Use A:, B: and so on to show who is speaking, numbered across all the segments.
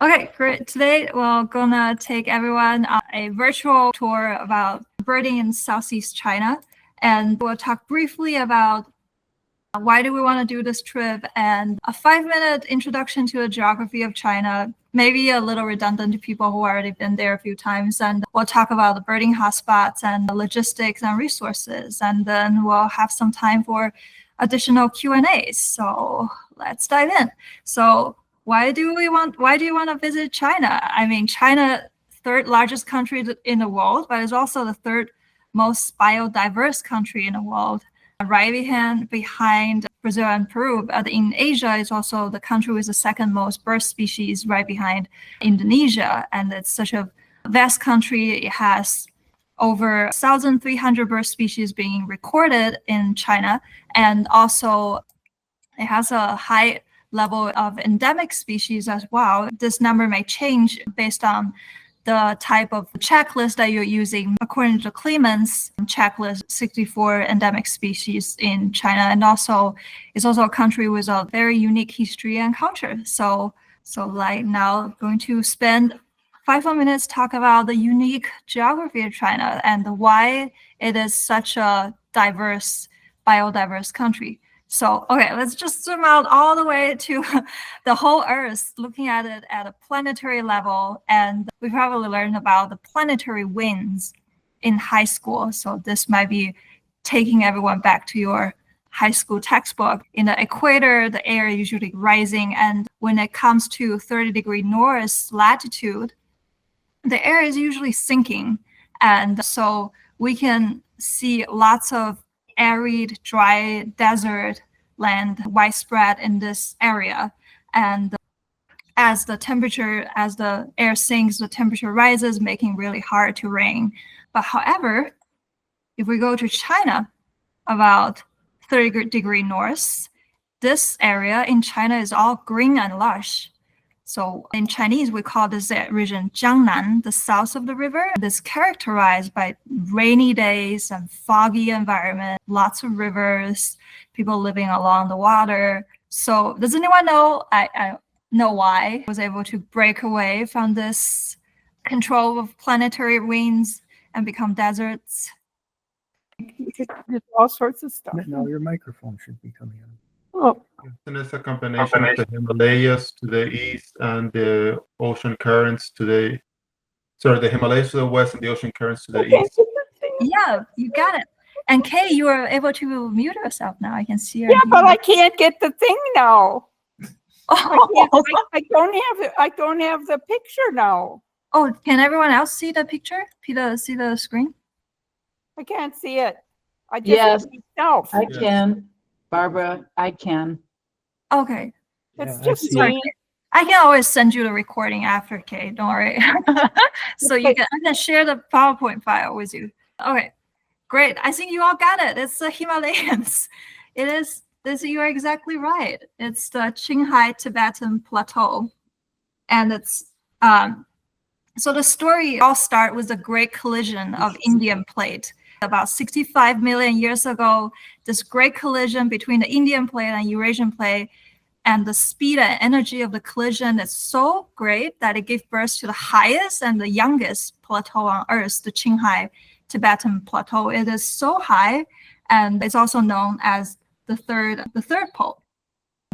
A: Okay, great. Today we're gonna take everyone on a virtual tour about birding in Southeast China, and we'll talk briefly about why do we want to do this trip and a 5-minute introduction to the geography of China, maybe a little redundant to people who already been there a few times. And we'll talk about the birding hotspots and the logistics and resources. And then we'll have some time for additional Q&As. So let's dive in. So why do you want to visit China? I mean, China, third largest country in the world, but it's also the third most biodiverse country in the world. Right behind Brazil and Peru. In Asia, it's also the country with the second most bird species, right behind Indonesia. And it's such a vast country. It has over 1,300 bird species being recorded in China. And also, it has a high level of endemic species as well. This number may change based on the type of checklist that you're using. According to Clemens checklist, 64 endemic species in China, and also it's also a country with a very unique history and culture. So like now going to spend 5 more minutes talk about the unique geography of China and why it is such a biodiverse country. So, okay, let's just zoom out all the way to the whole Earth, looking at it at a planetary level. And we probably learned about the planetary winds in high school. So this might be taking everyone back to your high school textbook. In the equator, the air is usually rising. And when it comes to 30-degree north latitude, the air is usually sinking. And so we can see lots of arid, dry desert land widespread in this area. And as the air sinks, the temperature rises, making it really hard to rain. But however, if we go to China, about 30-degree north, this area in China is all green and lush. So in Chinese, we call this region Jiangnan, the south of the river. This characterized by rainy days and foggy environment, lots of rivers, people living along the water. So does anyone know? I know why I was able to break away from this control of planetary winds and become deserts?
B: There's all sorts of stuff.
C: Now your microphone should be coming on.
B: Oh,
D: And it's a combination of the Himalayas to the east and the ocean currents the Himalayas to the west and the ocean currents to the east.
A: Yeah, you got it. And Kay, you are able to mute yourself now. I can see her.
B: yeah, but I can't get the thing now. I don't have the picture now.
A: Oh, can everyone else see the picture? Peter, see the screen?
B: I can't see it. I just
E: Yes,
B: see myself.
E: I can. Barbara, I can.
A: Okay.
B: It's
C: Yeah, I
B: just
C: see it.
B: me.
A: I can always send you the recording after, Kay. Don't worry. So I can share the PowerPoint file with you. Okay, great. I think you all got it. It's the Himalayas. It is. You are exactly right. It's the Shanghai Tibetan Plateau, and it's so the story all starts with the Great Collision of Indian Plate. About 65 million years ago, this great collision between the Indian Plate and Eurasian Plate, and the speed and energy of the collision is so great that it gave birth to the highest and the youngest plateau on Earth, the Shanghai Tibetan Plateau. It is so high, and it's also known as the third pole,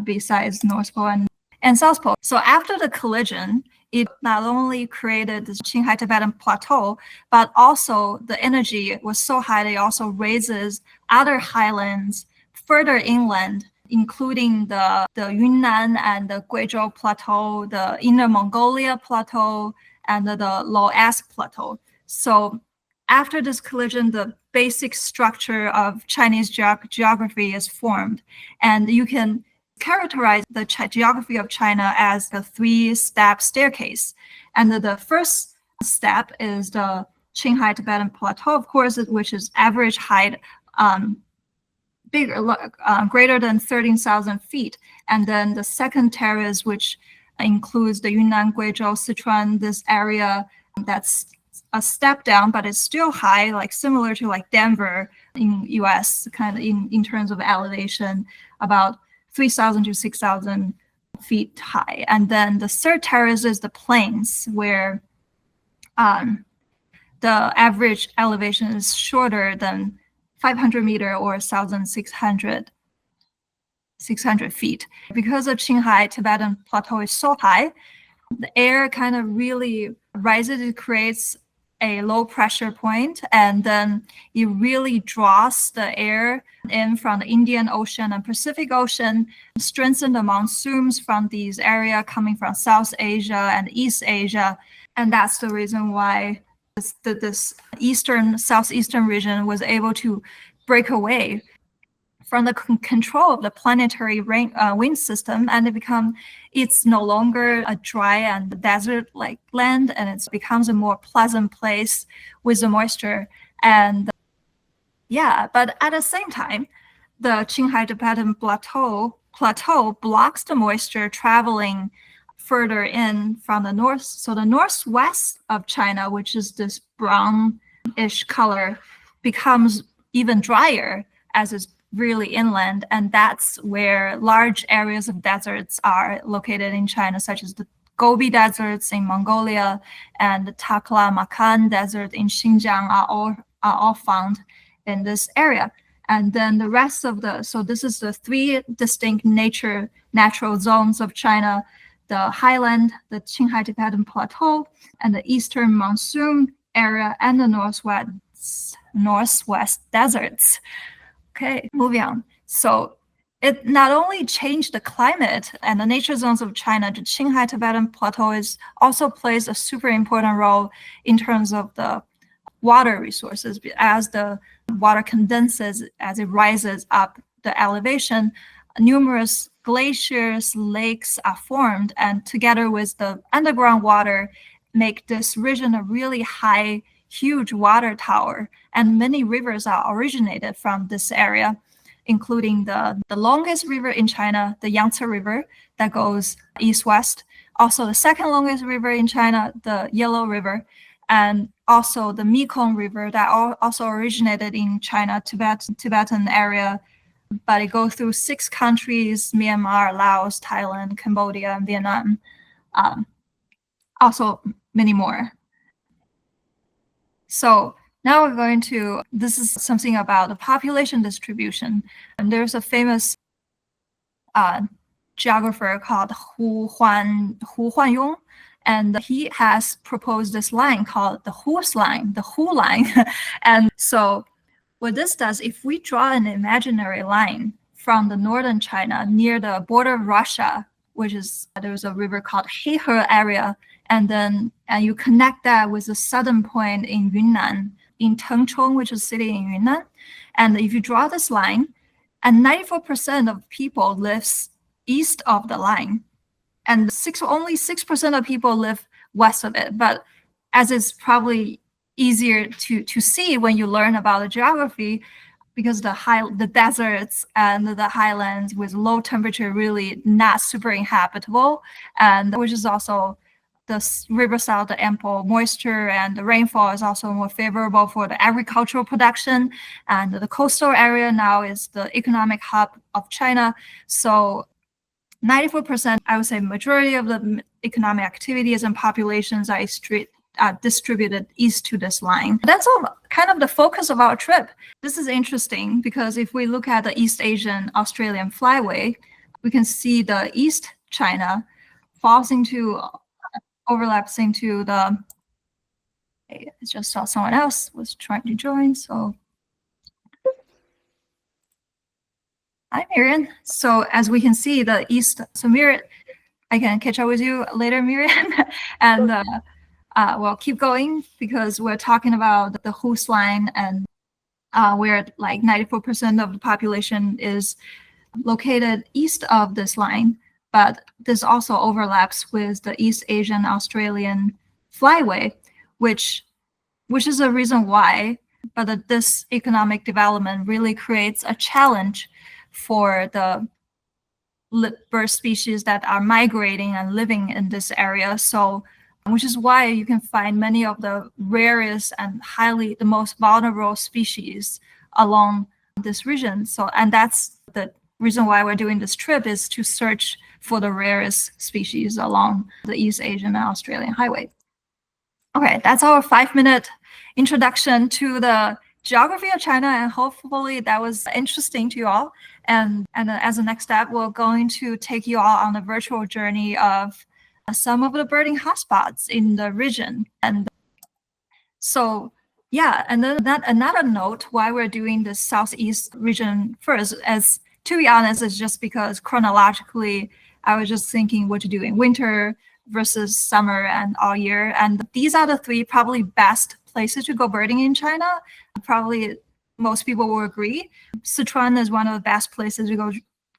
A: besides North Pole and South Pole. So after the collision, it not only created the Shanghai Tibetan Plateau, but also the energy was so high that it also raises other highlands further inland, including the Yunnan and the Guizhou Plateau, the Inner Mongolia Plateau, and the Loess Plateau. So after this collision, the basic structure of Chinese geography is formed, and you can characterize the geography of China as a 3-step staircase. And the first step is the Shanghai Tibetan Plateau, of course, which is average height greater than 13,000 feet. And then the second terrace, which includes the Yunnan, Guizhou, Sichuan, this area, that's a step down, but it's still high, like similar to like Denver in US, kind of in terms of elevation, about 3,000 to 6,000 feet high. And then the third terrace is the plains, where the average elevation is shorter than 500 meter or 1,600 feet. Because of Qinghai Tibetan Plateau is so high, the air kind of really rises. It creates a low pressure point, and then it really draws the air in from the Indian Ocean and Pacific Ocean, strengthen the monsoons from these areas coming from South Asia and East Asia. And that's the reason why this southeastern region was able to break away from the control of the planetary wind system, and it's no longer a dry and desert-like land, and it becomes a more pleasant place with the moisture. And but at the same time, the Qinghai Tibetan Plateau blocks the moisture traveling further in from the north. So the northwest of China, which is this brownish color, becomes even drier as it's really inland, and that's where large areas of deserts are located in China, such as the Gobi deserts in Mongolia and the Taklamakan desert in Xinjiang are all found in this area. And then the rest of so this is the three distinct natural zones of China: the highland, the Qinghai Tibetan Plateau, and the eastern monsoon area, and the northwest deserts. Okay, moving on. So it not only changed the climate and the nature zones of China, the Qinghai Tibetan Plateau also plays a super important role in terms of the water resources. As the water condenses, as it rises up the elevation, numerous glaciers, lakes are formed, and together with the underground water, make this region a really high, huge water tower. And many rivers are originated from this area, including the longest river in China, the Yangtze River, that goes east-west. Also the second longest river in China, the Yellow River, and also the Mekong River that also originated in China, Tibetan area, but it goes through 6 countries: Myanmar, Laos, Thailand, Cambodia, and Vietnam. Also many more. So now we're going to, this is something about the population distribution. And there's a famous geographer called Wuyuan, and he has proposed this line called the Hu's line, the Hu line. And so what this does, if we draw an imaginary line from the northern China near the border of Russia, which is, there's a river called He area, and you connect that with the southern point in Yunnan, in Tengchong, which is a city in Yunnan. And if you draw this line, and 94% of people lives east of the line, and only 6% of people live west of it. But as it's probably easier to see when you learn about the geography, because the deserts and the highlands with low temperature really not super inhabitable, and which is also the riverside, the ample moisture and the rainfall is also more favorable for the agricultural production. And the coastal area now is the economic hub of China. So 94%, I would say majority of the economic activities and populations are distributed east to this line. That's all kind of the focus of our trip. This is interesting because if we look at the East Asian Australian flyway, we can see the East China overlaps into the, I just saw someone else was trying to join, so. Hi, Miriam. So as we can see, the East, so Miriam, I can catch up with you later, Miriam, and we'll keep going because we're talking about the Hu's line, and where like 94% of the population is located east of this line. But this also overlaps with the East Asian Australian flyway, which is a reason why, but this economic development really creates a challenge for the bird species that are migrating and living in this area. So, which is why you can find many of the rarest and the most vulnerable species along this region. So, and that's the reason why we're doing this trip, is to search for the rarest species along the East Asian and Australian highway. Okay, that's our 5-minute introduction to the geography of China, and hopefully that was interesting to you all. And as a next step, we're going to take you all on a virtual journey of some of the birding hotspots in the region. And so, yeah, and then another note why we're doing the Southeast region first, as to be honest, is just because chronologically, I was just thinking what to do in winter versus summer and all year. And these are the 3 probably best places to go birding in China. Probably most people will agree. Sichuan is one of the best places to go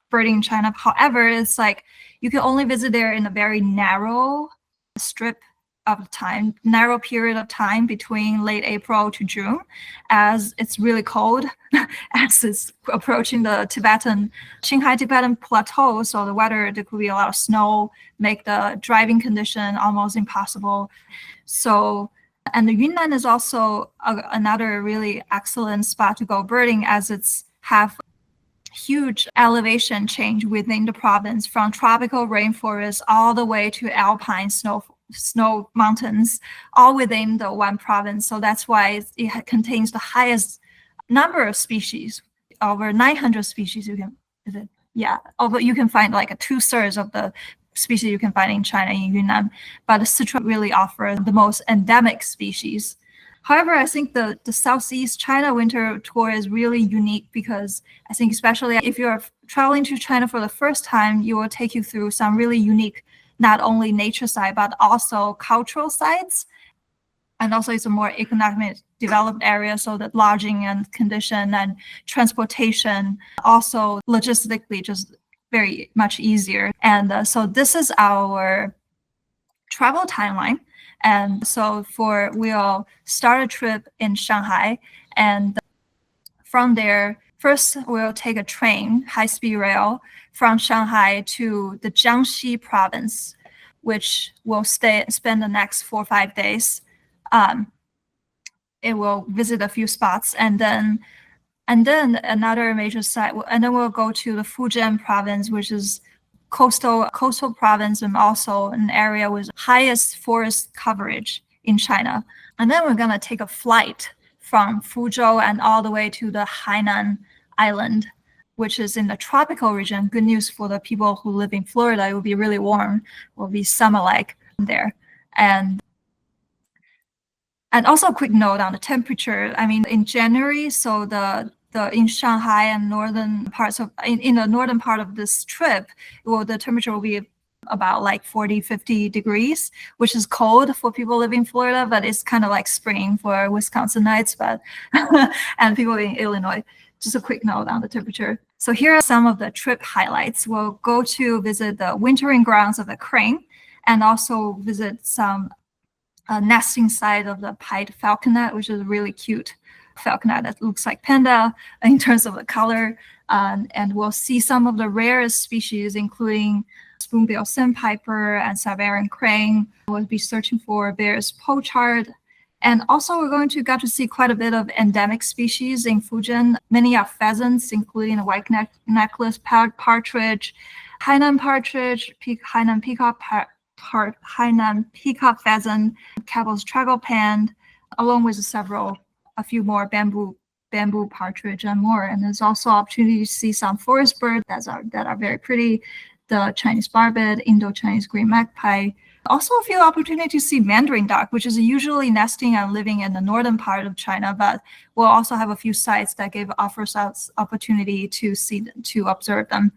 A: birding in China. However, it's like you can only visit there in a very narrow strip of time, narrow period of time between late April to June, as it's really cold, as it's approaching the Shanghai Tibetan plateau. So the weather, there could be a lot of snow, make the driving condition almost impossible. So, and the Yunnan is also another really excellent spot to go birding, as it's have huge elevation change within the province, from tropical rainforest all the way to alpine snow mountains, all within the one province. So that's why it contains the highest number of species, over 900 species. You can find like 2/3 of the species you can find in China, in Yunnan, but Sichuan really offers the most endemic species. However, I think the Southeast China winter tour is really unique, because I think especially if you're traveling to China for the first time, it will take you through some really unique, not only nature side, but also cultural sites. And also it's a more economic developed area, so that lodging and condition and transportation, also logistically just very much easier. And so this is our travel timeline. And so we'll start a trip in Shanghai, and from there, first we'll take a train, high-speed rail, from Shanghai to the Jiangxi province, which will spend the next 4 or 5 days. It will visit a few spots, and then another major site, and then we'll go to the Fujian province, which is coastal province, and also an area with highest forest coverage in China. And then we're gonna take a flight from Fuzhou and all the way to the Hainan island, which is in the tropical region. Good news for the people who live in Florida, it will be really warm, will be summer-like there. And also a quick note on the temperature. I mean, in January, so in Shanghai and northern parts of in the northern part of this trip, the temperature will be about like 40-50 degrees, which is cold for people living in Florida, but it's kind of like spring for Wisconsinites, but and people in Illinois. Just a quick note on the temperature. So here are some of the trip highlights. We'll go to visit the wintering grounds of the crane, and also visit some nesting site of the pied falconet, which is a really cute falconet that looks like panda in terms of the color. And we'll see some of the rarest species, including spoonbill sandpiper and Siberian crane. We'll be searching for various pochard. And also we're going to get to see quite a bit of endemic species in Fujian. Many are pheasants, including the white necklace partridge, Hainan partridge, Hainan peacock pheasant, Cabell's tragopan, along with a few more bamboo partridge and more. And there's also opportunity to see some forest birds that are very pretty, the Chinese barbet, Indo-Chinese green magpie. Also a few opportunities to see mandarin duck, which is usually nesting and living in the northern part of China, but we'll also have a few sites that offers us opportunity to observe them.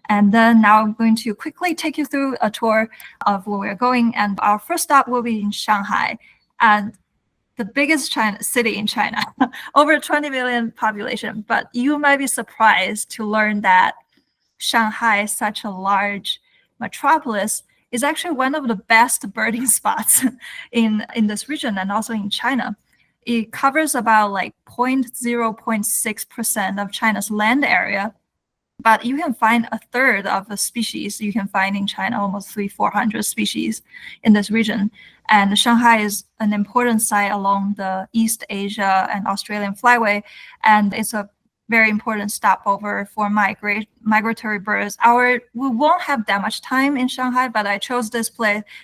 A: And then now I'm going to quickly take you through a tour of where we're going. And our first stop will be in Shanghai, and the biggest city in China, over 20 million population. But you might be surprised to learn that Shanghai, such a large metropolis, is actually one of the best birding spots in this region and also in China. It covers about like 0.6% of China's land area, but you can find 1/3 of the species you can find in China, almost 300-400 species in this region. And Shanghai is an important site along the East Asia and Australian flyway, and it's a very important stopover for migratory birds. We won't have that much time in Shanghai, but I chose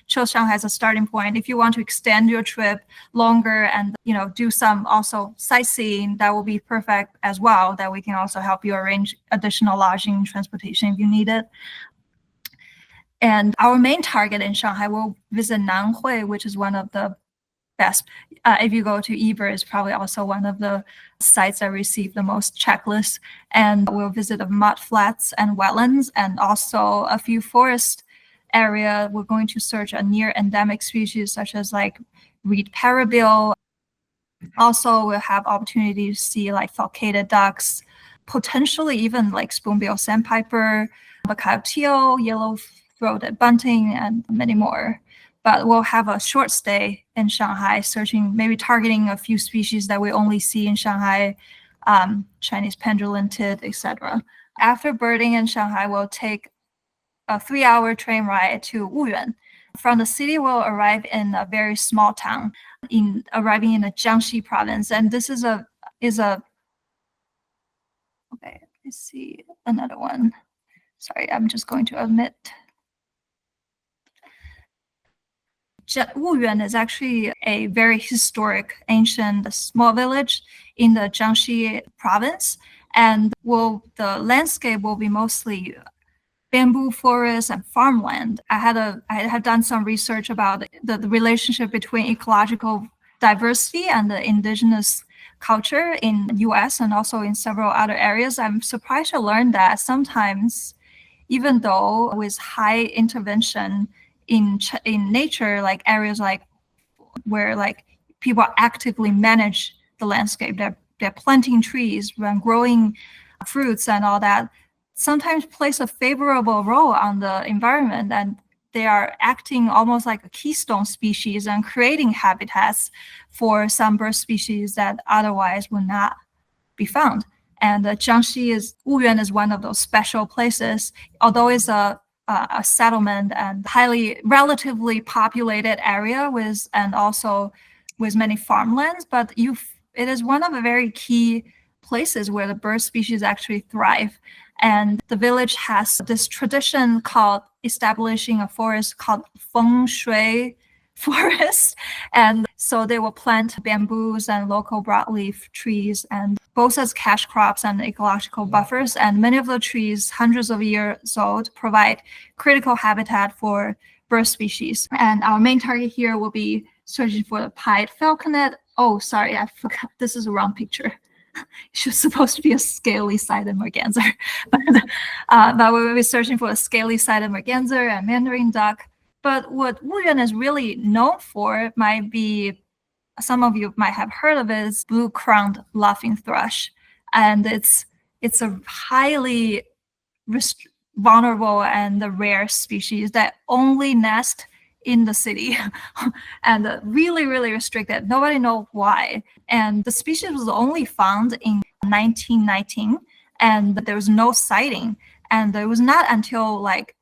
A: Shanghai as a starting point. If you want to extend your trip longer and do some also sightseeing, that will be perfect as well. That we can also help you arrange additional lodging and transportation if you need it. And our main target in Shanghai will visit Nanhui, which is one of the best. If you go to Eber, it's probably also one of the sites that receive the most checklists. And we'll visit the mud flats and wetlands, and also a few forest area. We're going to search a near endemic species such as like reed parabill. Also, we'll have opportunity to see like falcated ducks, potentially even like spoonbill sandpiper, coyote, yellow-throated bunting, and many more. But we'll have a short stay in Shanghai, searching, maybe targeting a few species that we only see in Shanghai, Chinese pendulum tit, etc. After birding in Shanghai, we'll take a 3-hour train ride to Wuyuan. From the city, we'll arrive in a very small town, arriving in the Jiangxi province. And this is okay, let's see another one. Sorry, I'm just going to omit. Wuyuan is actually a very historic, ancient, small village in the Jiangxi province, and the landscape will be mostly bamboo forests and farmland. I had done some research about the relationship between ecological diversity and the indigenous culture in the U.S. and also in several other areas. I'm surprised to learn that sometimes, even though with high intervention in nature, like areas like where like people actively manage the landscape, they're planting trees and growing fruits and all that, sometimes plays a favorable role on the environment, and they are acting almost like a keystone species and creating habitats for some bird species that otherwise would not be found. And Wuyuan is one of those special places, although it's a settlement and relatively populated area with many farmlands, but it is one of the very key places where the bird species actually thrive. And the village has this tradition called establishing a forest called feng shui forest. And so they will plant bamboos and local broadleaf trees, and both as cash crops and ecological buffers. And many of the trees, hundreds of years old, provide critical habitat for bird species. And our main target here will be searching for the pied falconet. Oh, sorry, I forgot. This is a wrong picture. It's supposed to be a scaly-sided merganser. But we will be searching for a scaly-sided merganser and mandarin duck. But what Wuyuan is really known for might be, some of you might have heard of it, is blue-crowned laughing thrush. And it's a highly vulnerable and rare species that only nest in the city and really, really restricted. Nobody knows why. And the species was only found in 1919, and there was no sighting. And it was not until like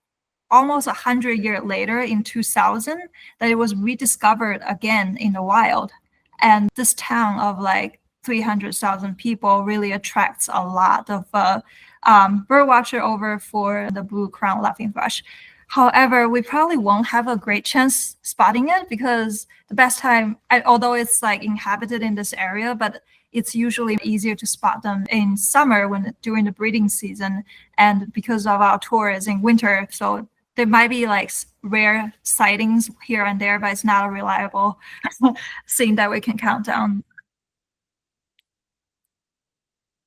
A: almost 100 years later in 2000 that it was rediscovered again in the wild. And this town of like 300,000 people really attracts a lot of bird watcher over for the blue-crowned laughing thrush. However, we probably won't have a great chance spotting it because the best time, although it's like inhabited in this area, but it's usually easier to spot them in summer during the breeding season, and because of our tour is in winter, so there might be like rare sightings here and there, but it's not a reliable thing that we can count on.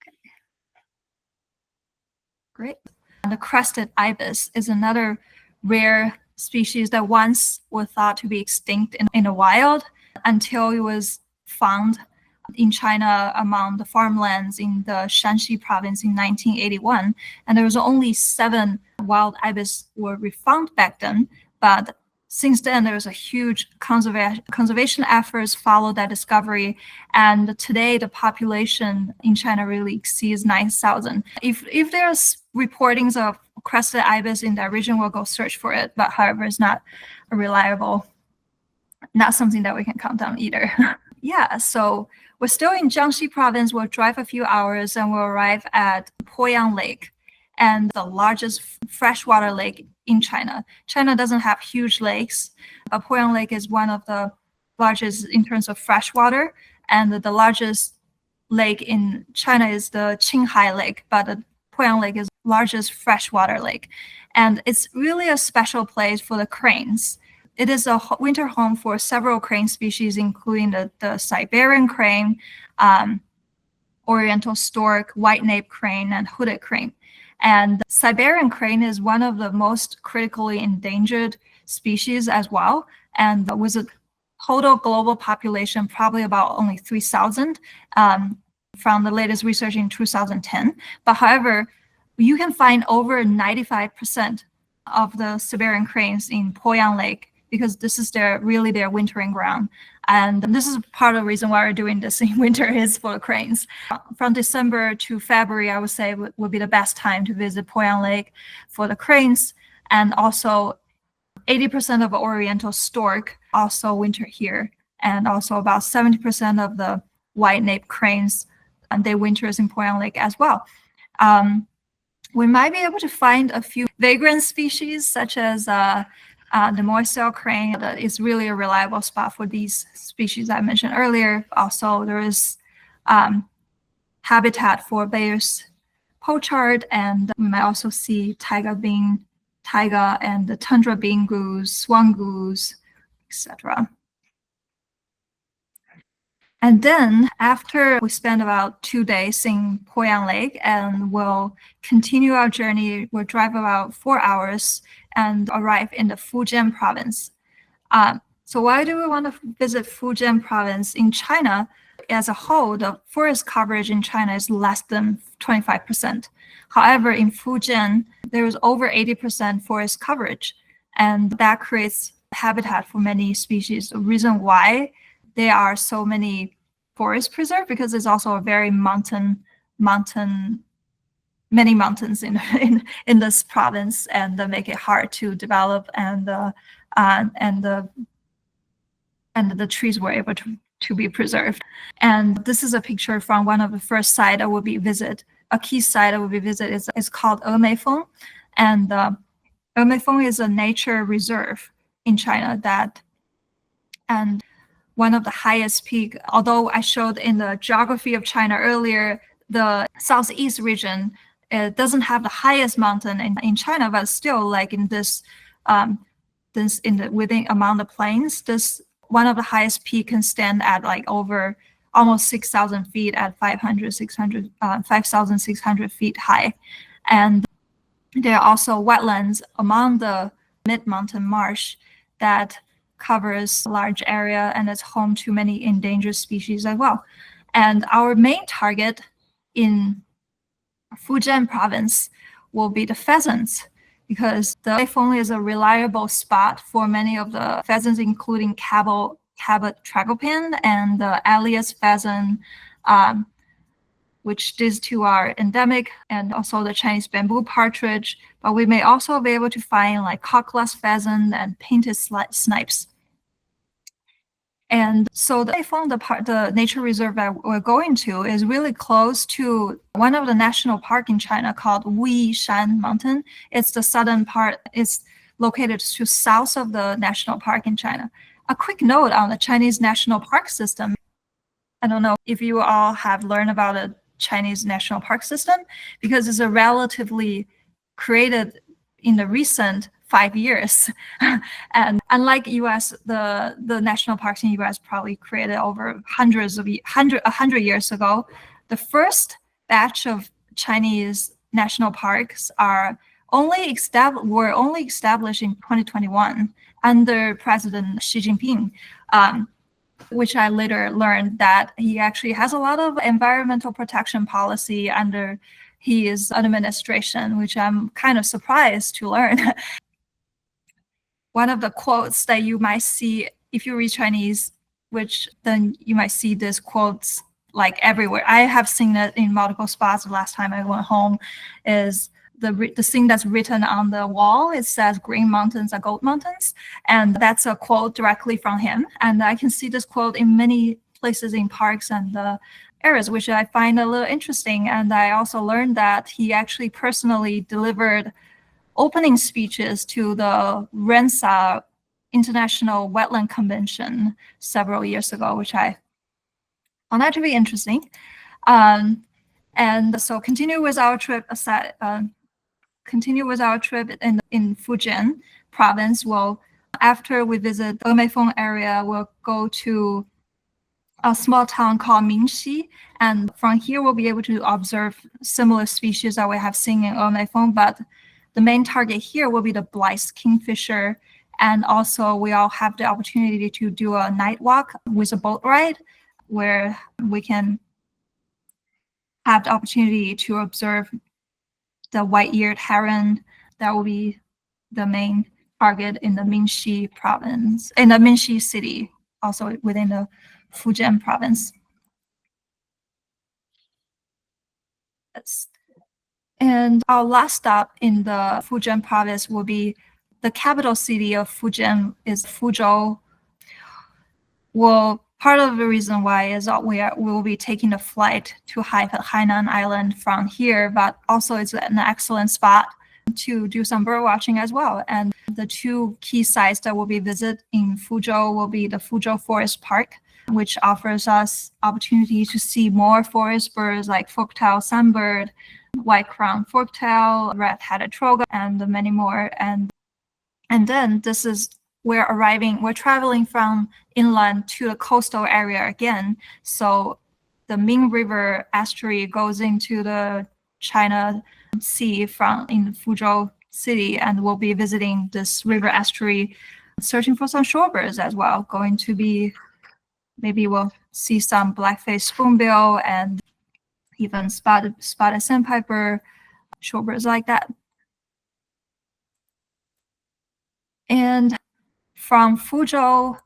A: Okay. Great. And the crested ibis is another rare species that once was thought to be extinct in the wild until it was found in China among the farmlands in the Shanxi province in 1981. And there was only 7 wild ibis were found back then. But since then, there was a huge conservation efforts followed that discovery. And today, the population in China really exceeds 9,000. If there's reportings of crested ibis in that region, we'll go search for it. But however, it's not reliable, not something that we can count on either. Yeah, so we're still in Jiangxi province. We'll drive a few hours and we'll arrive at Poyang Lake, and the largest freshwater lake in China. China doesn't have huge lakes, but Poyang Lake is one of the largest in terms of freshwater, and the largest lake in China is the Shanghai Lake, but the Poyang Lake is the largest freshwater lake. And it's really a special place for the cranes. It is a winter home for several crane species, including the Siberian crane, oriental stork, white-naped crane, and hooded crane. And the Siberian crane is one of the most critically endangered species as well. And with a total global population, probably about only 3,000 from the latest research in 2010. But however, you can find over 95% of the Siberian cranes in Poyang Lake, because this is really their wintering ground. And this is part of the reason why we're doing this in winter is for the cranes. From December to February, I would say would be the best time to visit Poyang Lake for the cranes. And also 80% of oriental stork also winter here. And also about 70% of the white-naped cranes, and they winters in Poyang Lake as well. We might be able to find a few vagrant species such as the moist-tailed crane. That is really a reliable spot for these species I mentioned earlier. Also, there is habitat for Bayer's pochard, and we might also see taiga and the tundra bean goose, swan goose, etc. And then after we spend about 2 days in Poyang Lake, and we'll continue our journey, we'll drive about 4 hours and arrive in the Fujian province. So why do we want to visit Fujian province? In China as a whole, the forest coverage in China is less than 25%. However, in Fujian, there is over 80% forest coverage, and that creates habitat for many species. The reason why there are so many forests preserved, because it's also a very many mountains in this province, and that make it hard to develop, and the trees were able to be preserved. And this is a picture from one of the first sites I will be visit. A key site I will be visit is called Emeifeing, and Emeifeing is a nature reserve in China and one of the highest peak. Although I showed in the geography of China earlier, the southeast region, it doesn't have the highest mountain in China, but still, like in within among the plains, this one of the highest peak can stand at like over almost 6,000 feet at 5,600 feet high. And there are also wetlands among the mid-mountain marsh that covers a large area and is home to many endangered species as well. And our main target in Fujian province will be the pheasants, because the Emeifeing is a reliable spot for many of the pheasants, including Cabot tragopan and the Alias pheasant, which these two are endemic, and also the Chinese bamboo partridge. But we may also be able to find like cockless pheasant and painted snipes. And so the Emeifeing, the nature reserve that we're going to, is really close to one of the national park in China called Wuyuan Mountain. It's the southern part. It's located to south of the national park in China. A quick note on the Chinese national park system. I don't know if you all have learned about the Chinese national park system, because it's a relatively created in the recent 5 years. And unlike US, the national parks in US probably created over 100 years ago. The first batch of Chinese national parks were only established in 2021 under President Xi Jinping, which I later learned that he actually has a lot of environmental protection policy under his administration, which I'm kind of surprised to learn. One of the quotes that you might see if you read Chinese, which then you might see these quotes like everywhere. I have seen it in multiple spots. The last time I went home is the thing that's written on the wall. It says green mountains are gold mountains. And that's a quote directly from him. And I can see this quote in many places in parks and areas, which I find a little interesting. And I also learned that he actually personally delivered opening speeches to the Ramsar International Wetland Convention several years ago, which I found that to be interesting. And so continue with our trip in Fujian province. After we visit the Emeifeing area, we'll go to a small town called Mingxi, and from here we'll be able to observe similar species that we have seen in Emeifeing, but the main target here will be the Blythe's kingfisher, and also we all have the opportunity to do a night walk with a boat ride, where we can have the opportunity to observe the white-eared heron. That will be the main target in the Mingxi province, in the Mingxi city, also within the Fujian province. Yes. And our last stop in the Fujian province will be the capital city of Fujian, is Fuzhou. Well, part of the reason why is that we will be taking a flight to Hainan Island from here, but also it's an excellent spot to do some bird watching as well. And the two key sites that will be visited in Fuzhou will be the Fuzhou Forest Park, which offers us opportunity to see more forest birds like forktail sunbird, white-crowned forktail, red-headed trogon, and many more. And then we're traveling from inland to the coastal area again. So the Ming River estuary goes into the China Sea in Fuzhou city, and we'll be visiting this river estuary, searching for some shorebirds as well. Maybe we'll see some black-faced spoonbill and even spotted sandpiper, shorebirds like that. And from Fuzhou,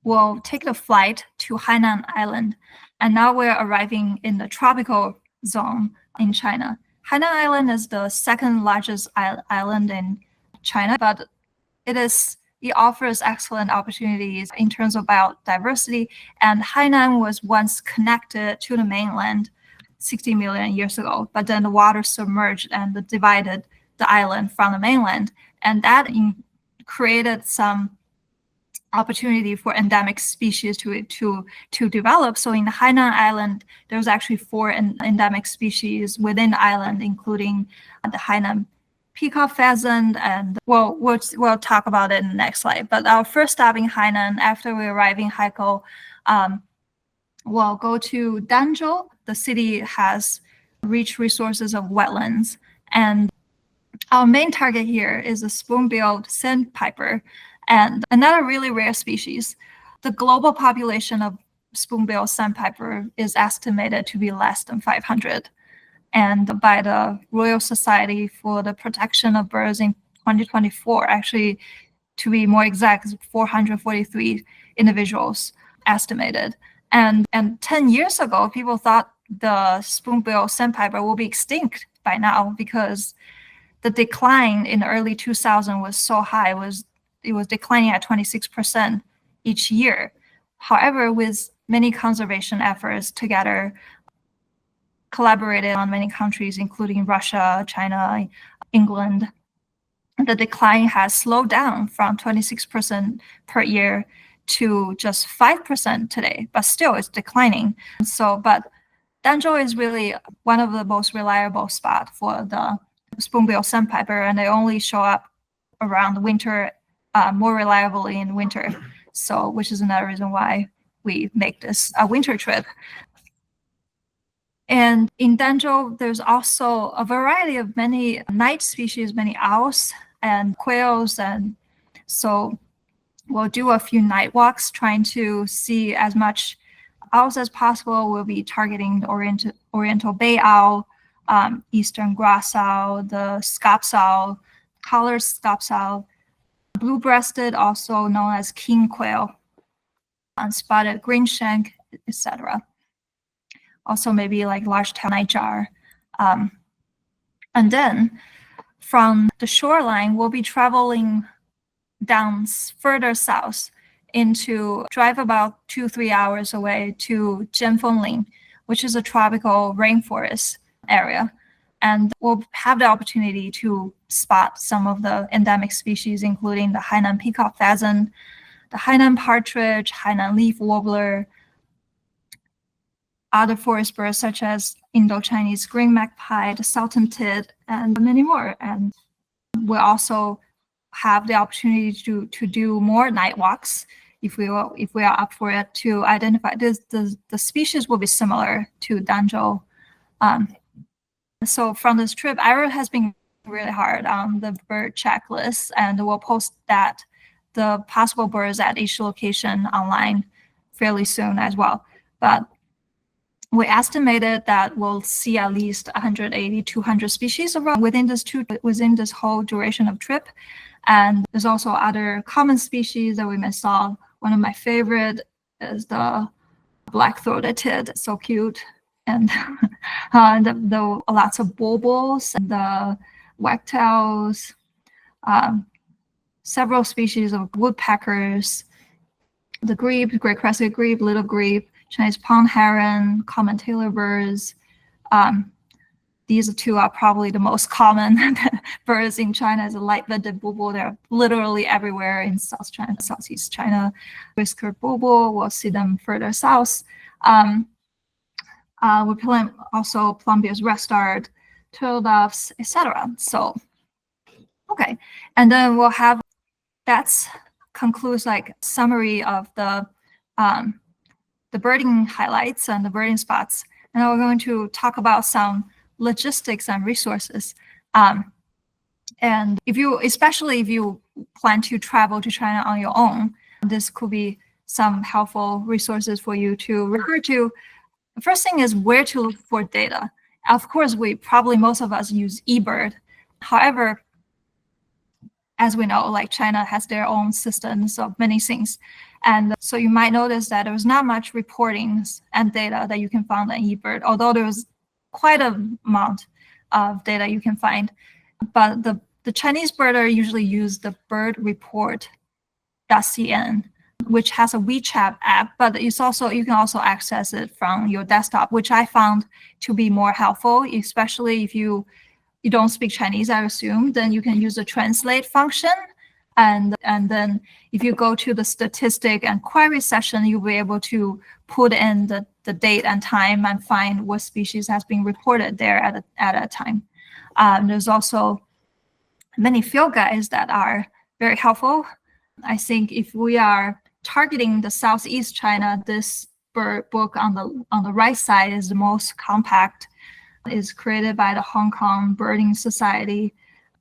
A: we'll take the flight to Hainan Island. And now we're arriving in the tropical zone in China. Hainan Island is the second largest island in China, but it offers excellent opportunities in terms of biodiversity. And Hainan was once connected to the mainland 60 million years ago, but then the water submerged and divided the island from the mainland. And that created some opportunity for endemic species to develop. So in the Hainan Island, there's actually 4 endemic species within the island, including the Hainan peacock pheasant, and we'll talk about it in the next slide. But our first stop in Hainan, after we arrive in Haikou, we'll go to Danzhou. The city has rich resources of wetlands, and our main target here is the spoon-billed sandpiper, and another really rare species. The global population of spoon-billed sandpiper is estimated to be less than 500. And by the Royal Society for the Protection of Birds in 2024, actually, to be more exact, 443 individuals estimated. And 10 years ago, people thought the spoon-billed sandpiper will be extinct by now, because the decline in the early 2000s was so high. It was declining at 26% each year. However, with many conservation efforts together, collaborated on many countries, including Russia, China, England, the decline has slowed down from 26% per year to just 5% today, but still it's declining. But Danzhou is really one of the most reliable spots for the spoon-billed sandpiper, and they only show up around winter, more reliably in winter. So, which is another reason why we make this a winter trip. And in Danzhou, there's also a variety of many night species, many owls and quails. And so we'll do a few night walks trying to see as much owls as possible. We'll be targeting the Oriental Bay owl, Eastern grass owl, the scops owl, collared scops owl, blue-breasted, also known as king quail, unspotted greenshank, etc. Also maybe like large-tailed nightjar. And then from the shoreline, we'll be traveling down further south drive about 2-3 hours away to Jianfengling, which is a tropical rainforest area. And we'll have the opportunity to spot some of the endemic species, including the Hainan peacock pheasant, the Hainan partridge, Hainan leaf warbler, other forest birds such as Indo-Chinese green magpie, the sultan tit, and many more. And we'll also have the opportunity to do more night walks if we are up for it, to identify the species will be similar to Danzhou. So from this trip, Ira has been really hard on the bird checklist, and we'll post the possible birds at each location online fairly soon as well. But we estimated that we'll see at least 180, 200 species within this whole duration of trip. And there's also other common species that we may saw. One of my favorite is the black-throated tit, so cute. And the lots of bulbuls and the wagtails, several species of woodpeckers, the grebe, great crested grebe, little grebe, Chinese pond heron, common tailor birds. These two are probably the most common birds in China. Is a light-vented bulbul. They're literally everywhere in South China, Southeast China. Whiskered bulbul, we'll see them further south. We plan also plumbeous redstart, turtle doves, etc. So, okay, and then we'll have concludes like summary of the birding highlights and the birding spots. And then we're going to talk about some logistics and resources. And especially if you plan to travel to China on your own, this could be some helpful resources for you to refer to. The first thing is where to look for data. Of course, most of us use eBird. However, as we know, like China has their own systems of many things. And so you might notice that there's not much reportings and data that you can find on eBird, although there's quite an amount of data you can find. But the Chinese birder usually use the birdreport.cn, which has a WeChat app, but you can also access it from your desktop, which I found to be more helpful, especially if you don't speak Chinese, I assume, then you can use the translate function. And then if you go to the statistic and query session, you'll be able to put in the date and time and find what species has been reported there at a time. There's also many field guides that are very helpful. I think if we are targeting the Southeast China, this bird book on the right side is the most compact. Is created by the Hong Kong Birding Society,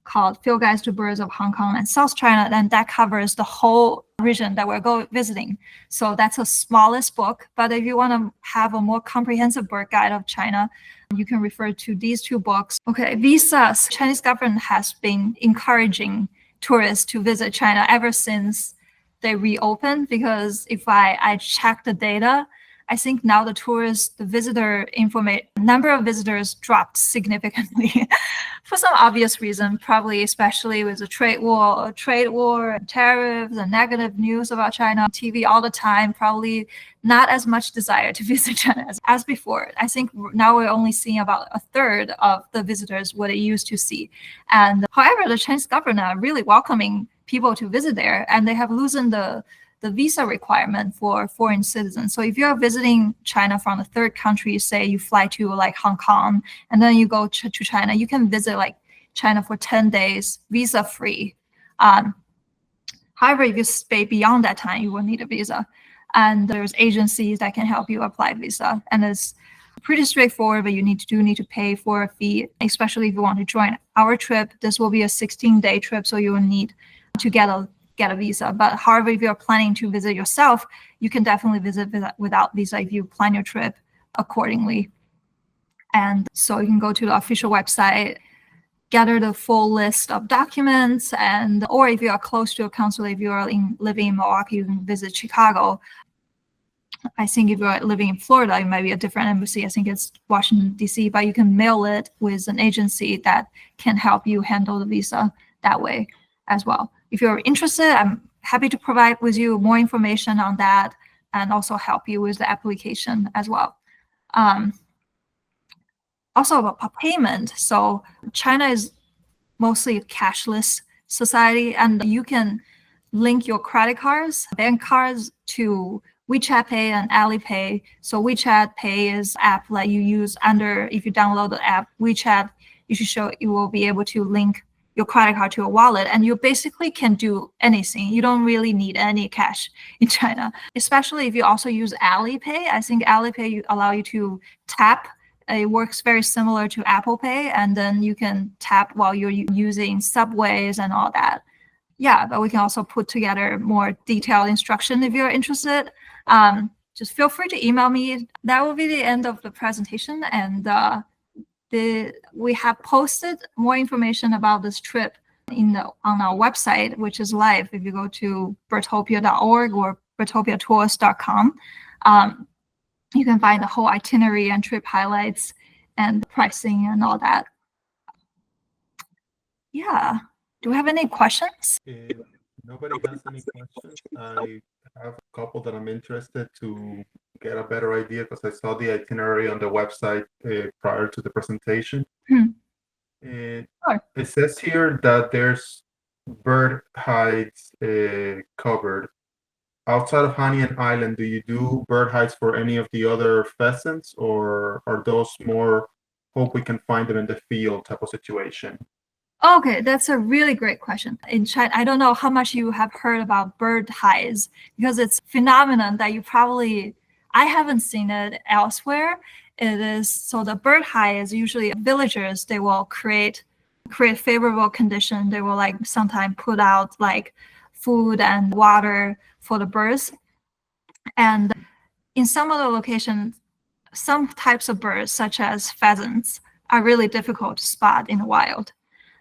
A: called Field Guides to Birds of Hong Kong and South China, and that covers the whole region that we're visiting. So that's the smallest book, but if you want to have a more comprehensive bird guide of China, you can refer to these two books. Okay, visas. Chinese government has been encouraging tourists to visit China ever since they reopened, because if I check the data, I think now the number of visitors dropped significantly for some obvious reason, probably especially with the trade war, tariffs, and negative news about China on TV all the time, probably not as much desire to visit China as before. I think now we're only seeing about a third of the visitors what it used to see. And however, the Chinese government are really welcoming people to visit there, and they have loosened the visa requirement for foreign citizens. So if you're visiting China from a third country, say you fly to like Hong Kong, and then you go to China, you can visit like China for 10 days, visa free. However, if you stay beyond that time, you will need a visa. And there's agencies that can help you apply visa. And it's pretty straightforward, but you need to pay for a fee, especially if you want to join our trip. This will be a 16-day trip, so you will need to get a visa. But however, if you're planning to visit yourself, you can definitely visit without visa if you plan your trip accordingly. And so you can go to the official website, gather the full list of documents, or if you are close to a consulate, if you are living in Milwaukee, you can visit Chicago. I think if you're living in Florida, it might be a different embassy. I think it's Washington, D.C., but you can mail it with an agency that can help you handle the visa that way as well. If you're interested, I'm happy to provide with you more information on that and also help you with the application as well. Also about payment. So China is mostly a cashless society, and you can link your credit cards, bank cards to WeChat Pay and Alipay. So WeChat Pay is app that you use under, if you download the app, WeChat, you will be able to link your credit card to a wallet, and you basically can do anything. You don't really need any cash in China, especially if you also use Alipay. I think Alipay allow you to tap. It works very similar to Apple Pay, and then you can tap while you're using subways and all that. Yeah, but we can also put together more detailed instruction if you're interested. Just feel free to email me. That will be the end of the presentation, and we have posted more information about this trip on our website, which is live. If you go to birdtopia.org or birdtopiatours.com, you can find the whole itinerary and trip highlights and pricing and all that. Yeah. Do we have any questions?
D: If nobody has any questions, I have a couple that I'm interested to get a better idea because I saw the itinerary on the website prior to the presentation. It says here that there's bird hides covered. Outside of Hainan Island, do you do bird hides for any of the other pheasants, or are those more hope we can find them in the field type of situation?
A: Okay, that's a really great question. In China, I don't know how much you have heard about bird hides, because it's a phenomenon that I haven't seen it elsewhere. It is, so the bird hide is usually villagers, they will create favorable condition. They will like sometimes put out like food and water for the birds. And in some other locations, some types of birds, such as pheasants, are really difficult to spot in the wild.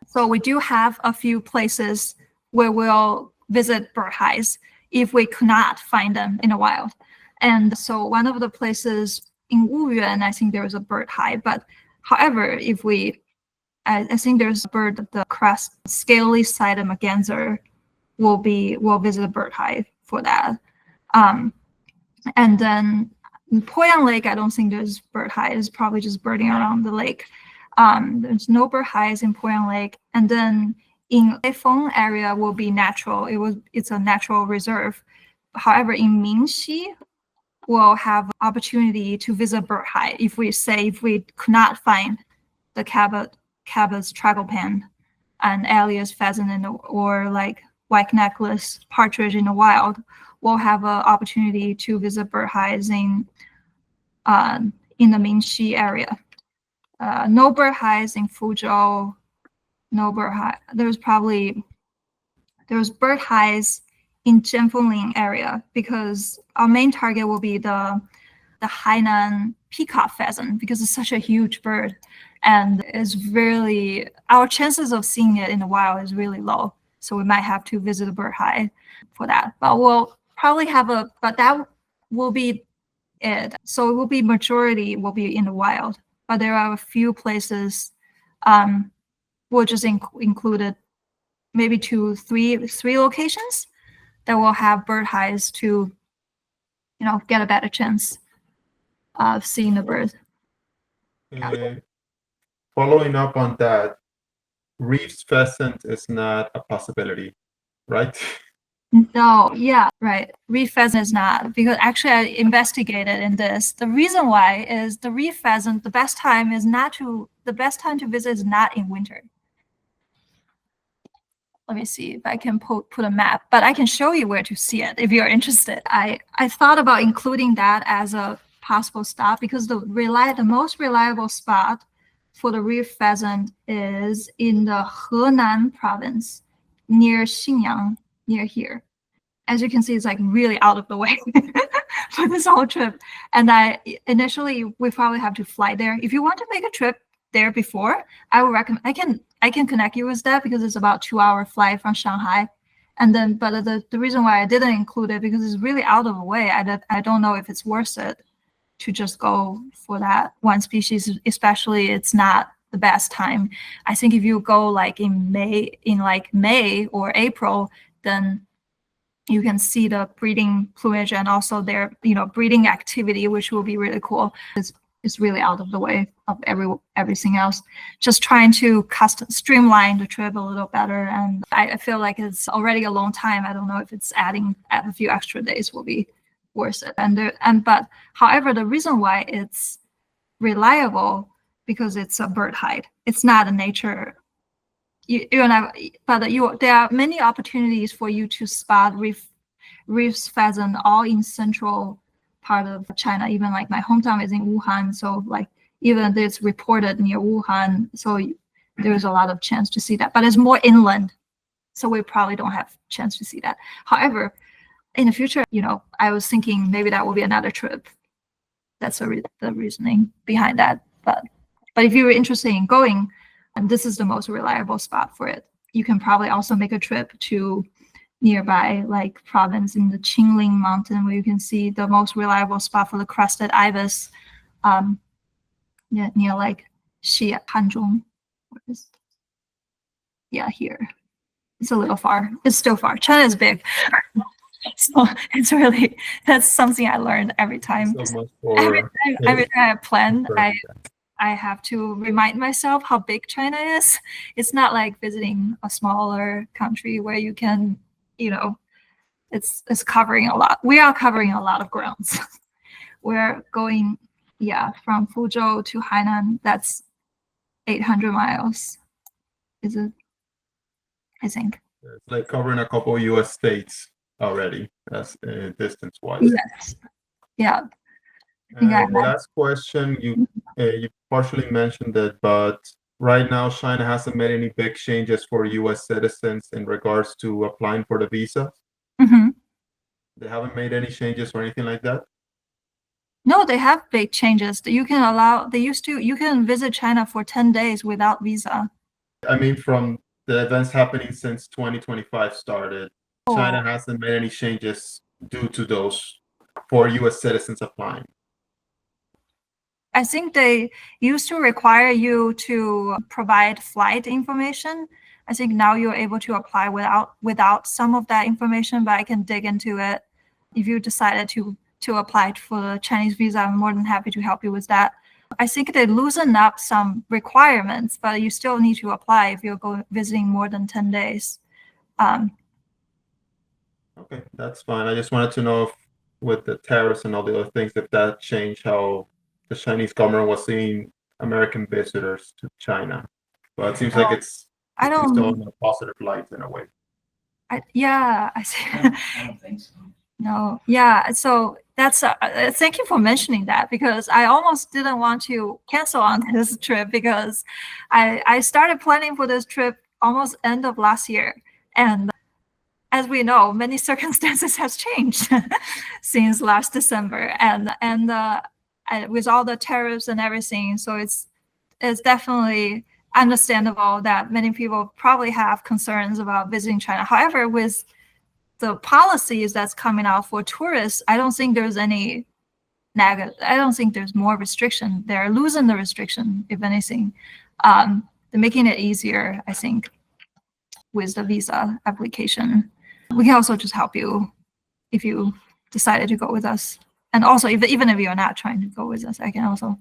A: So we do have a few places where we'll visit bird hides if we could not find them in the wild. And so one of the places in Wuyuan, I think there is a bird hide. But however, I think there's a bird, the crest, scaly-sided merganser, will visit a bird hide for that. And then in Poyang Lake, I don't think there's bird hide. It's probably just birding around the lake. There's no bird hides in Poyang Lake. And then in Emeifeing area will be natural. It's a natural reserve. However, in Mingxi, we'll have opportunity to visit bird hide if we could not find the Cabot's tragopan and Alias pheasant or like white necklace partridge in the wild. We'll have an opportunity to visit bird hides in the Mingxi area. No bird hides in Fuzhou. No bird hide. There's bird hides in Jianfengling area because our main target will be the Hainan peacock pheasant because it's such a huge bird, and our chances of seeing it in the wild is really low. So we might have to visit a bird hide for that. But we'll probably but that will be it. So it will be majority will be in the wild. But there are a few places we'll just included maybe three locations that will have bird hides to, get a better chance of seeing the bird.
D: Following up on that, reefs pheasant is not a possibility, right?
A: No, yeah, right. Reef pheasant is not, because actually I investigated in this. The reason why is the reef pheasant, the best time to visit is not in winter. Let me see if I can put a map, but I can show you where to see it if you're interested. I thought about including that as a possible stop because the most reliable spot for the reef pheasant is in the Henan province near Xinyang, near here. As you can see, it's like really out of the way for this whole trip. And initially we probably have to fly there. If you want to make a trip there before, I would recommend, I can connect you with that because it's about 2-hour flight from Shanghai. And then, but the reason why I didn't include it because it's really out of the way. I don't know if it's worth it to just go for that one species, especially it's not the best time. I think if you go like in May or April, then you can see the breeding plumage and also their breeding activity, which will be really cool. It's really out of the way of everything else. Just trying to streamline the trip a little better, and I feel like it's already a long time. I don't know if it's adding a few extra days will be worth it. But however, the reason why it's reliable because it's a bird hide. It's not a nature. There are many opportunities for you to spot reef pheasant all in central part of China. Even like my hometown is in Wuhan, so like even it's reported near Wuhan, so there's a lot of chance to see that. But it's more inland, so we probably don't have chance to see that. However, in the future, I was thinking maybe that will be another trip. That's the reasoning behind that. But if you were interested in going, and this is the most reliable spot for it, you can probably also make a trip to nearby like province in the Qingling Mountain, where you can see the most reliable spot for the crested ibis, near like Xi Hanzhong. Yeah, here. It's a little far. It's still far. China is big. So it's really, that's something I learned every time. Every time I plan, I have to remind myself how big China is. It's not like visiting a smaller country where you can, it's covering a lot. We are covering a lot of grounds. We're going, from Fuzhou to Hainan. That's 800 miles. Is it? I think.
D: It's like covering a couple of U.S. states already. That's distance-wise.
A: Yes. Yeah.
D: Last question. You partially mentioned it, but right now China hasn't made any big changes for U.S. citizens in regards to applying for the visa.
A: Mm-hmm.
D: They haven't made any changes or anything like that?
A: No, they have big changes. You can visit China for 10 days without visa.
D: I mean, from the events happening since 2025 started, China hasn't made any changes due to those for U.S. citizens applying.
A: I think they used to require you to provide flight information. I think now you're able to apply without some of that information, but I can dig into it. If you decided to apply for the Chinese visa, I'm more than happy to help you with that. I think they loosen up some requirements, but you still need to apply if you're visiting more than 10 days.
D: Okay, that's fine. I just wanted to know if with the tariffs and all the other things, if that changed how the Chinese government was seeing American visitors to China. But it seems like it's still in a positive light in a way.
A: I see.
C: I don't think so.
A: No, yeah. So that's thank you for mentioning that, because I almost didn't want to cancel on this trip, because I started planning for this trip almost end of last year, and as we know, many circumstances has changed since last December, and with all the tariffs and everything, so it's definitely understandable that many people probably have concerns about visiting China. However, with the policies that's coming out for tourists, I don't think there's any negative. I don't think there's more restriction. They're losing the restriction, if anything. They're making it easier, I think, with the visa application. We can also just help you if you decided to go with us. And also, even if you're not trying to go with us, I can also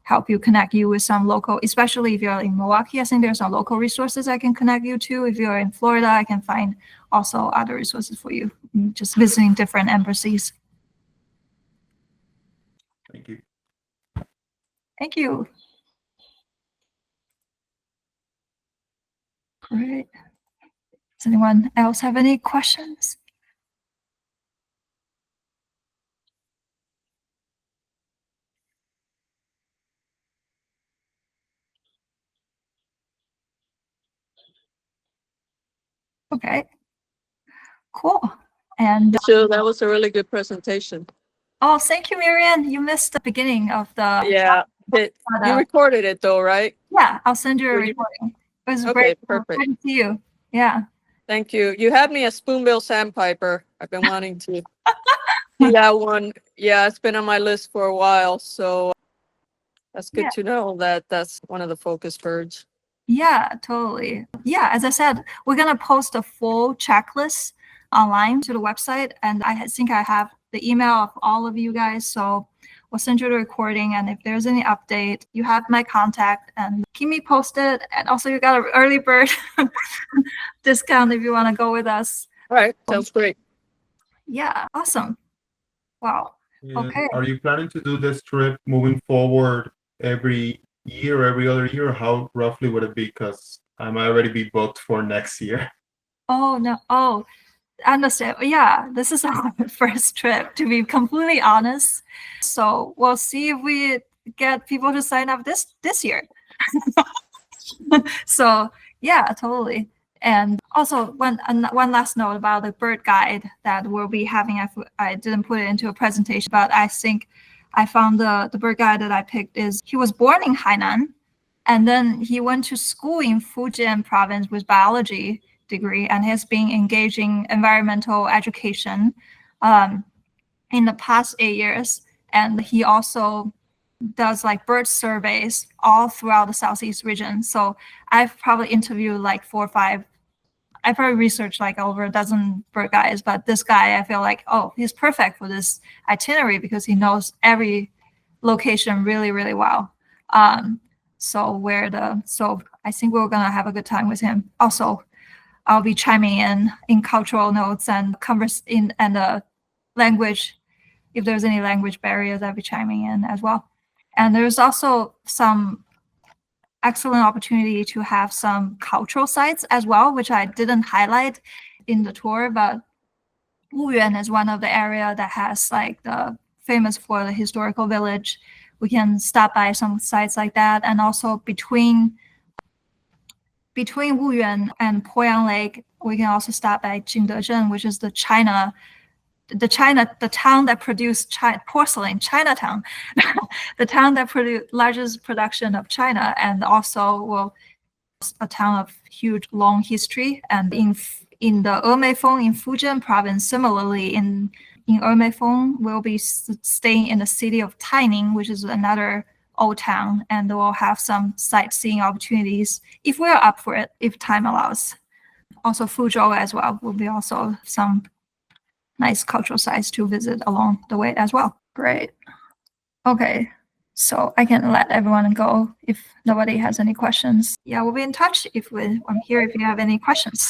A: help you, connect you with some local, especially if you're in Milwaukee, I think there's some local resources I can connect you to. If you're in Florida, I can find also other resources for you, just visiting different embassies.
D: Thank you.
A: Thank you. Great. Does anyone else have any questions? Okay, cool. And
F: So that was a really good presentation.
A: oh, thank you, Marianne. You missed the beginning of the
F: You recorded it though, right?
A: Yeah, I'll send you a recording. It was great.
F: Perfect.
A: Great to see you. Yeah.
F: Thank you. You had me a spoonbill sandpiper. I've been wanting to see that one. Yeah, it's been on my list for a while, so that's good to know that that's one of the focus birds.
A: Yeah, totally. Yeah, as I said, we're gonna post a full checklist online to the website, and I think I have the email of all of you guys, so we'll send you the recording, and if there's any update, you have my contact, and keep me posted. And also, you got an early bird discount if you want to go with us.
F: All right, sounds great.
A: Yeah, awesome. Wow.
D: And
A: Okay.
D: are you planning to do this trip moving forward every year, every other year? How roughly would it be? Because I might already be booked for next year.
A: Oh, no. Oh, understand. Yeah, this is our first trip, to be completely honest. So we'll see if we get people to sign up this year. So yeah, totally. And also one last note about the bird guide that we'll be having. I didn't put it into a presentation, but I think I found the bird guide that I picked is he was born in Hainan, and then he went to school in Fujian province with biology degree, and has been engaging environmental education in the past 8 years. And he also does like bird surveys all throughout the Southeast region. So I've probably interviewed like 4 or 5. I probably researched like over a dozen bird guides, but this guy, I feel like, oh, he's perfect for this itinerary because he knows every location really, really well. So I think we're gonna have a good time with him. Also, I'll be chiming in cultural notes and the language. If there's any language barriers, I'll be chiming in as well. And there's also some excellent opportunity to have some cultural sites as well, which I didn't highlight in the tour, but Wuyuan is one of the area that has like the famous for the historical village. We can stop by some sites like that, and also between Wuyuan and Poyang Lake, we can also stop by Jingdezhen, which is the town that produced porcelain, Chinatown, the town that produced largest production of China, and also a town of huge long history. And in the Emeifeing in Fujian province, similarly in Emeifeing, we'll be staying in the city of Taining, which is another old town, and we'll have some sightseeing opportunities if we're up for it, if time allows. Also Fuzhou as well will be also some nice cultural sites to visit along the way as well. Great. Okay, so I can let everyone go if nobody has any questions. Yeah, we'll be in touch I'm here if you have any questions.